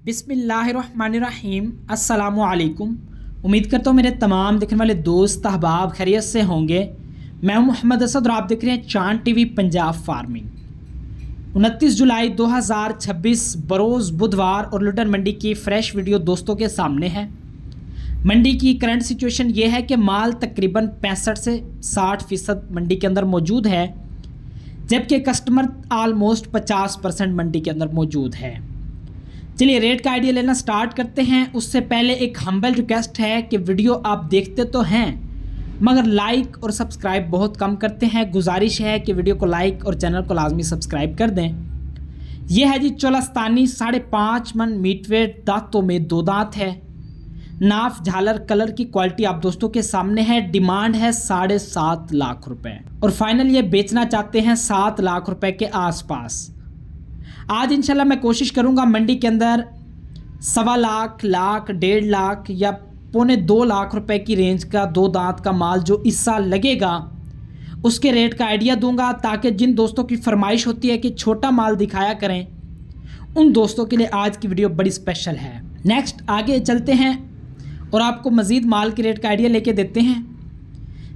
बिस्मिल्लाहिर्रहमानिर्रहीम अस्सलामुअलैकुम। उम्मीद करता हूँ मेरे तमाम देखने वाले दोस्त अहबाब खैरियत से होंगे। मैं हूँ मोहम्मद असद और आप देख रहे हैं चांद टीवी पंजाब फार्मिंग। 29 जुलाई 2026 बरोज़ बुधवार और लुटन मंडी की फ़्रेश वीडियो दोस्तों के सामने है। मंडी की करंट सिचुएशन ये है कि माल तकरीबन 65 से 60% मंडी के अंदर मौजूद है, जबकि कस्टमर आलमोस्ट 50% मंडी के अंदर मौजूद है। चलिए रेट का आइडिया लेना स्टार्ट करते हैं। उससे पहले एक हम्बल रिक्वेस्ट है कि वीडियो आप देखते तो हैं मगर लाइक और सब्सक्राइब बहुत कम करते हैं। गुजारिश है कि वीडियो को लाइक और चैनल को लाजमी सब्सक्राइब कर दें। यह है जी चोलस्तानी 5.5 मन मीट वेट, दांतों में 2 दांत है, नाफ झालर कलर की क्वालिटी आप दोस्तों के सामने है। डिमांड है 7.5 लाख रुपए और फाइनल ये बेचना चाहते हैं 7 लाख रुपए के आसपास। आज इंशाल्लाह मैं कोशिश करूंगा मंडी के अंदर 1.25 लाख, 1.5 लाख या 1.25 लाख रुपए की रेंज का 2 दांत का माल जो इस साल लगेगा उसके रेट का आइडिया दूंगा, ताकि जिन दोस्तों की फरमाइश होती है कि छोटा माल दिखाया करें, उन दोस्तों के लिए आज की वीडियो बड़ी स्पेशल है। नेक्स्ट आगे चलते हैं और आपको मज़ीद माल के रेट का आइडिया लेके देते हैं।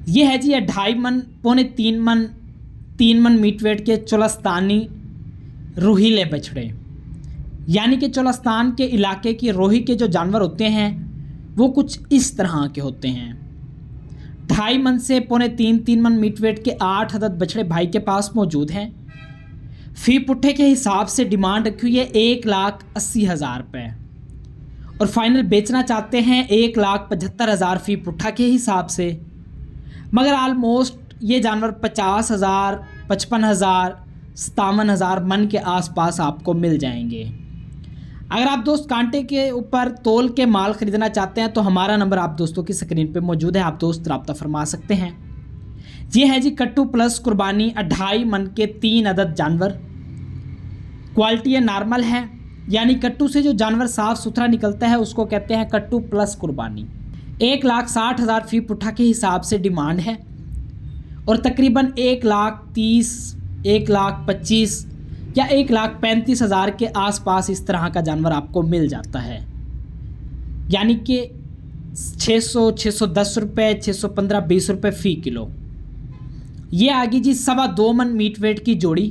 ये है जी 2.5 मन, 3 मन, 3 मन मीट वेट के चोलस्तानी रोहीले बछड़े, यानी कि चोलस्तान के इलाके की रोही के जो जानवर होते हैं वो कुछ इस तरह के होते हैं। 2.5 मन से 3.5 मन मीट वेट के 8 अदद बछड़े भाई के पास मौजूद हैं। फी पुट्ठे के हिसाब से डिमांड रखी हुई है 1,80,000 रुपये और फाइनल बेचना चाहते हैं 1,75,000 फी पुट्ठा के हिसाब से। मगर आलमोस्ट ये जानवर 50,000, 55,000, 57,000 मन के आसपास आपको मिल जाएंगे। अगर आप दोस्त कांटे के ऊपर तोल के माल ख़रीदना चाहते हैं तो हमारा नंबर आप दोस्तों की स्क्रीन पे मौजूद है, आप दोस्त रब्ता फरमा सकते हैं। ये है जी कट्टू प्लस कुर्बानी 2.5 मन के 3 अदद जानवर। क्वालिटी ये नॉर्मल है, यानी कट्टू से जो जानवर साफ़ सुथरा निकलता है उसको कहते हैं कट्टू प्लस कुर्बानी। 1,60,000 फी पुट्ठा के हिसाब से डिमांड है और तकरीबन 1,30,000, 1,25,000 या 1,35,000 के आसपास इस तरह का जानवर आपको मिल जाता है, यानी कि 600, 610 रुपये, 615, 20 रुपये फ़ी किलो। ये आगे जी 2.25 मन मीट वेट की जोड़ी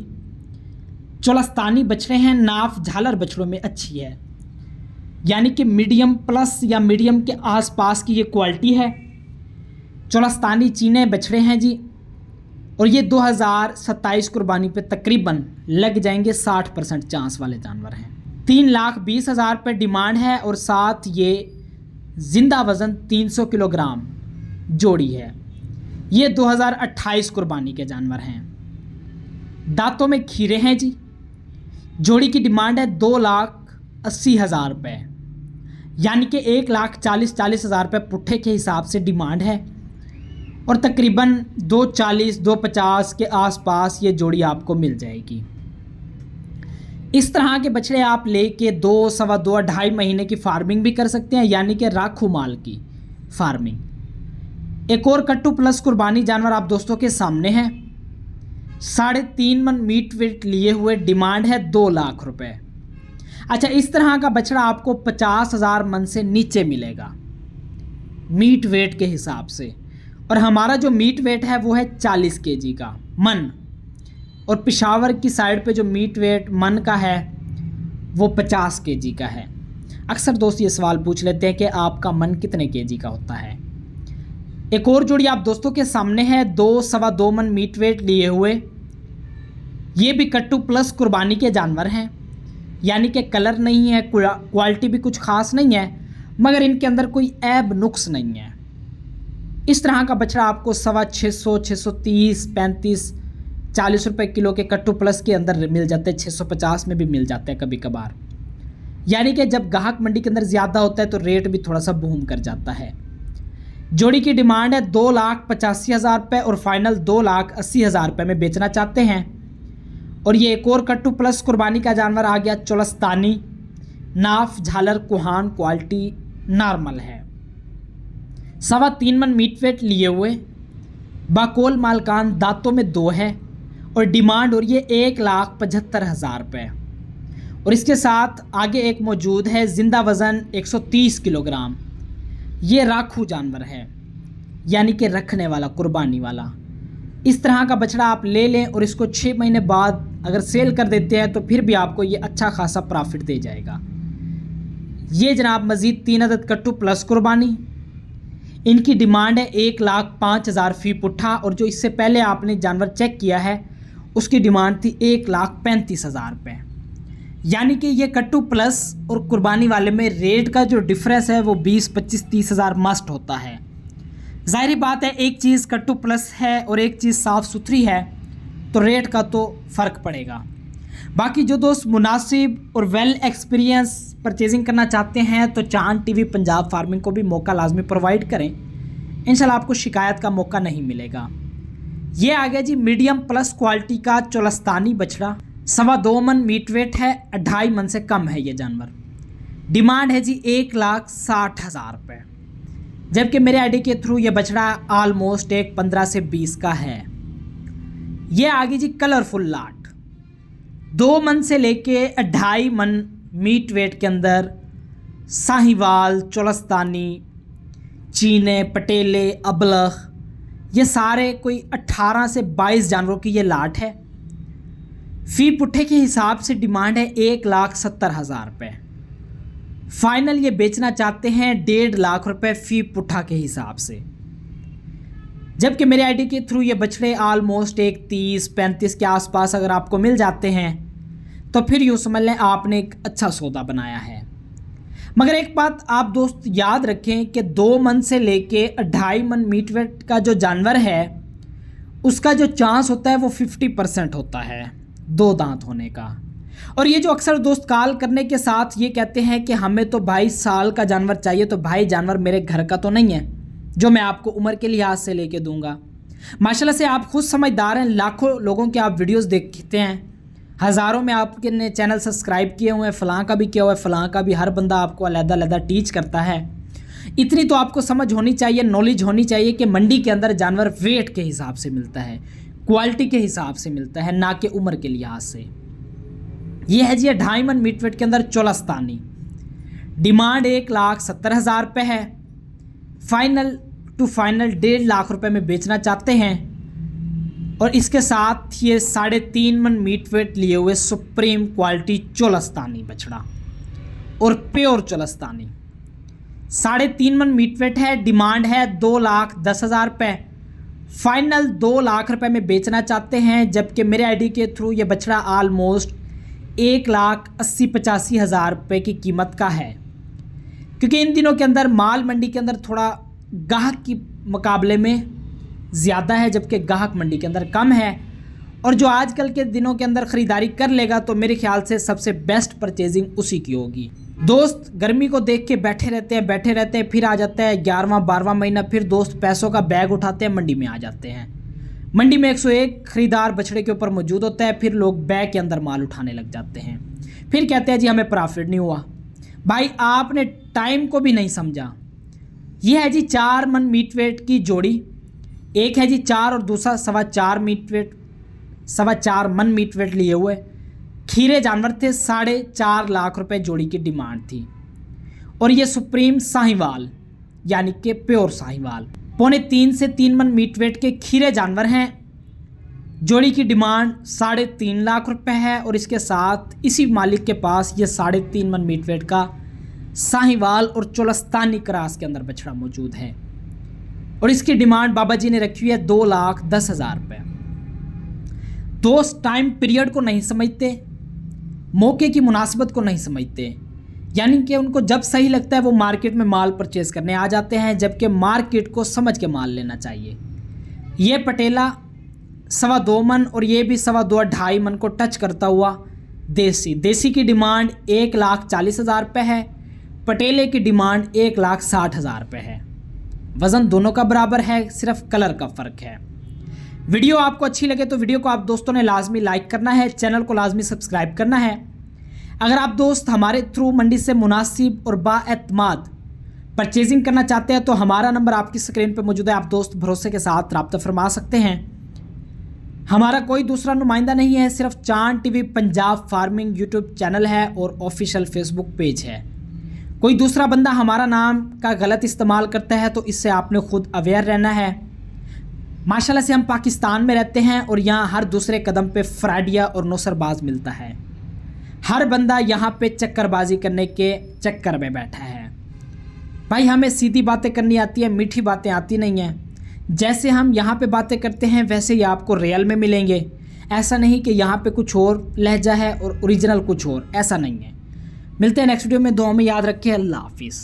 चोलस्तानी बछड़े हैं। नाफ झालर बछड़ों में अच्छी है, यानी कि मीडियम प्लस या मीडियम के आसपास की ये क्वालिटी है। चोलस्तानी चीने बछड़े हैं जी और ये 2027 कुर्बानी पे तकरीबन लग जाएंगे। 60% चांस वाले जानवर हैं। 3,20,000 पे डिमांड है और साथ ये जिंदा वज़न 300 किलोग्राम जोड़ी है। ये 2028 कुर्बानी के जानवर हैं। दांतों में खीरे हैं जी। जोड़ी की डिमांड है 2,80,000 रुपये, यानी कि 1,40,000 रुपये पुट्ठे के हिसाब से डिमांड है और तकरीबन 2,40, 2,50 के आसपास ये जोड़ी आपको मिल जाएगी। इस तरह के बछड़े आप लेके 2, सवा 2, 2.5 महीने की फार्मिंग भी कर सकते हैं, यानी कि राखू माल की फार्मिंग। एक और कट्टू प्लस कुर्बानी जानवर आप दोस्तों के सामने है। 3.5 मन मीट वेट लिए हुए, डिमांड है 2 लाख रुपए। अच्छा, इस तरह का बछड़ा आपको 50,000 मन से नीचे मिलेगा मीट वेट के हिसाब से, और हमारा जो मीट वेट है वो है 40 केजी का मन, और पेशावर की साइड पे जो मीट वेट मन का है वो 50 केजी का है। अक्सर दोस्त ये सवाल पूछ लेते हैं कि आपका मन कितने केजी का होता है। एक और जोड़ी आप दोस्तों के सामने है 2, सवा 2 मन मीट वेट लिए हुए। ये भी कट्टू प्लस कुर्बानी के जानवर हैं, यानी कि कलर नहीं है, क्वालिटी भी कुछ ख़ास नहीं है, मगर इनके अंदर कोई ऐब नुक्स नहीं है। इस तरह का बछड़ा आपको 600, 630, 35, 40 रुपये किलो के कट्टू प्लस के अंदर मिल जाते हैं। 650 में भी मिल जाते हैं कभी कभार, यानी कि जब ग्राहक मंडी के अंदर ज़्यादा होता है तो रेट भी थोड़ा सा बूम कर जाता है। जोड़ी की डिमांड है 2,85,000 रुपये और फाइनल 2,80,000 रुपये में बेचना चाहते हैं। और ये एक और कट्टू प्लस कुर्बानी का जानवर आ गया चोलस्तानी। नाफ झालर कुहान क्वालिटी नॉर्मल है। 3.25 मन मीट वेट लिए हुए, बाकोल मालकान, दांतों में 2 है और डिमांड हो रही है 1,75,000 रुपये और इसके साथ आगे एक मौजूद है जिंदा वज़न 130 किलोग्राम। ये राखू जानवर है, यानी कि रखने वाला, कुर्बानी वाला। इस तरह का बछड़ा आप ले लें और इसको 6 महीने बाद अगर सेल कर देते हैं तो फिर भी आपको ये अच्छा खासा प्रॉफिट दे जाएगा। ये जनाब मज़ीद 3 अदद कट्टू प्लस कुर्बानी। इनकी डिमांड है 1,05,000 फ़ी पुट्ठा, और जो इससे पहले आपने जानवर चेक किया है उसकी डिमांड थी 1,35,000 रुपये। यानी कि ये कट्टू प्लस और कुर्बानी वाले में रेट का जो डिफरेंस है वो 20, 25, 30 हज़ार मस्ट होता है। ज़ाहिर बात है, एक चीज़ कट्टू प्लस है और एक चीज़ साफ़ सुथरी है तो रेट का तो फ़र्क पड़ेगा। बाकी जो दोस्त मुनासिब और वेल एक्सपीरियंस परचेजिंग करना चाहते हैं तो चांद टीवी पंजाब फार्मिंग को भी मौका लाजमी प्रोवाइड करें। इंशाल्लाह आपको शिकायत का मौका नहीं मिलेगा। ये आ गया जी मीडियम प्लस क्वालिटी का चोलस्तानी बछड़ा। 2.25 मन मीट वेट है, 2.5 मन से कम है ये जानवर। डिमांड है जी 1,60,000 रुपये, जबकि मेरे आईडी के थ्रू ये बछड़ा आलमोस्ट एक 15 से 20 का है। ये आ गई जी कलरफुल लाट। 2 मन से लेके 2.5 मन मीट वेट के अंदर साहिवाल, चोलस्तानी, चीने, पटेले, अबलख, ये सारे कोई 18 से 22 जानवरों की ये लाट है। फ़ी पुट्ठे के हिसाब से डिमांड है 1,70,000 रुपये। फाइनल ये बेचना चाहते हैं 1.5 लाख रुपए फ़ी पुट्ठा के हिसाब से, जबकि मेरे आईडी के थ्रू ये बछड़े आलमोस्ट एक 30-35 के आसपास अगर आपको मिल जाते हैं तो फिर यूँ समझ लें आपने एक अच्छा सौदा बनाया है। मगर एक बात आप दोस्त याद रखें कि 2 मन से लेके 2.5 मन मीट वेट का जो जानवर है उसका जो चांस होता है वो 50% होता है 2 दांत होने का। और ये जो अक्सर दोस्त कॉल करने के साथ ये कहते हैं कि हमें तो 22 साल का जानवर चाहिए, तो भाई जानवर मेरे घर का तो नहीं है जो मैं आपको उम्र के लिहाज से लेके दूंगा। माशाल्लाह से आप खुद समझदार हैं, लाखों लोगों के आप वीडियोस देखते हैं, हज़ारों में आपके ने चैनल सब्सक्राइब किए हुए हैं, फ़लाँ का भी किया हुआ है, फ़लाँ का भी, हर बंदा आपको अलग-अलग टीच करता है। इतनी तो आपको समझ होनी चाहिए, नॉलेज होनी चाहिए कि मंडी के अंदर जानवर वेट के हिसाब से मिलता है, क्वालिटी के हिसाब से मिलता है, ना कि उम्र के लिहाज से। ये है जी 2.5 मन मीट वेट के अंदर चोलस्तानी। डिमांड 1,70,000 रुपये है। फाइनल टू फाइनल 1.5 लाख रुपए में बेचना चाहते हैं। और इसके साथ ये 3.5 मन मीट वेट लिए हुए सुप्रीम क्वालिटी चोलस्तानी बछड़ा और प्योर चोलस्तानी 3.5 मन मीट वेट है। डिमांड है 2,10,000 रुपये। फाइनल 2 लाख रुपए में बेचना चाहते हैं, जबकि मेरे आईडी के थ्रू ये बछड़ा आलमोस्ट 1,80,85,000 रुपये की कीमत का है। क्योंकि इन दिनों के अंदर माल मंडी के अंदर थोड़ा गाहक की मुकाबले में ज़्यादा है, जबकि गाहक मंडी के अंदर कम है। और जो आजकल के दिनों के अंदर ख़रीदारी कर लेगा तो मेरे ख्याल से सबसे बेस्ट परचेजिंग उसी की होगी। दोस्त गर्मी को देख के बैठे रहते हैं, फिर आ जाता है 11वां-12वां महीना, फिर दोस्त पैसों का बैग उठाते हैं, मंडी में आ जाते हैं। मंडी में 101 ख़रीदार बछड़े के ऊपर मौजूद होता है, फिर लोग बैग के अंदर माल उठाने लग जाते हैं, फिर कहते हैं जी हमें प्रॉफिट नहीं हुआ। भाई आपने टाइम को भी नहीं समझा। यह है जी 4 मन मीट वेट की जोड़ी, एक है जी 4 और दूसरा 4.25 मन मीट वेट लिए हुए खीरे जानवर थे। 4.5 लाख रुपए जोड़ी की डिमांड थी। और ये सुप्रीम साहिवाल यानी कि प्योर साहिवाल 2.25 से 3 मन मीट वेट के खीरे जानवर हैं। जोड़ी की डिमांड 3.5 लाख रुपए है। और इसके साथ इसी मालिक के पास ये 3.5 मन मीट वेट का साहिवाल और चोलस्तानी क्रॉस के अंदर बछड़ा मौजूद है। और इसकी डिमांड बाबा जी ने रखी है 2,10,000 रुपये। दोस्त टाइम पीरियड को नहीं समझते, मौके की मुनासिबत को नहीं समझते, यानी कि उनको जब सही लगता है वो मार्केट में माल परचेज करने आ जाते हैं, जबकि मार्केट को समझ के माल लेना चाहिए। ये पटेला 2.25 मन और ये भी 2.25 मन को टच करता हुआ देसी की डिमांड 1,40,000 रुपये है। पटेले की डिमांड 1,60,000 रुपये है। वज़न दोनों का बराबर है, सिर्फ कलर का फ़र्क है। वीडियो आपको अच्छी लगे तो वीडियो को आप दोस्तों ने लाजमी लाइक करना है, चैनल को लाजमी सब्सक्राइब करना है। अगर आप दोस्त हमारे थ्रू मंडी से मुनासिब और बाएतमाद परचेजिंग करना चाहते हैं तो हमारा नंबर आपकी स्क्रीन पर मौजूद है, आप दोस्त भरोसे के साथ रब्ता फरमा सकते हैं। हमारा कोई दूसरा नुमाइंदा नहीं है, सिर्फ चांद TV Punjab farming YouTube channel है और ऑफिशियल फेसबुक पेज है। कोई दूसरा बंदा हमारा नाम का गलत इस्तेमाल करता है तो इससे आपने खुद अवेयर रहना है। माशाल्लाह से हम पाकिस्तान में रहते हैं और यहाँ हर दूसरे कदम पे फ्रॉडिया और नौसरबाज मिलता है। हर बंदा यहाँ पे चक्करबाजी करने के चक्कर में बैठा है। भाई हमें सीधी बातें करनी आती है, मीठी बातें आती नहीं हैं। जैसे हम यहाँ पे बातें करते हैं वैसे ही आपको रियल में मिलेंगे। ऐसा नहीं कि यहाँ पे कुछ और लहजा है और ओरिजिनल कुछ और, ऐसा नहीं है। मिलते हैं नेक्स्ट वीडियो में, दुआ में याद रखिए। अल्लाह हाफिज़।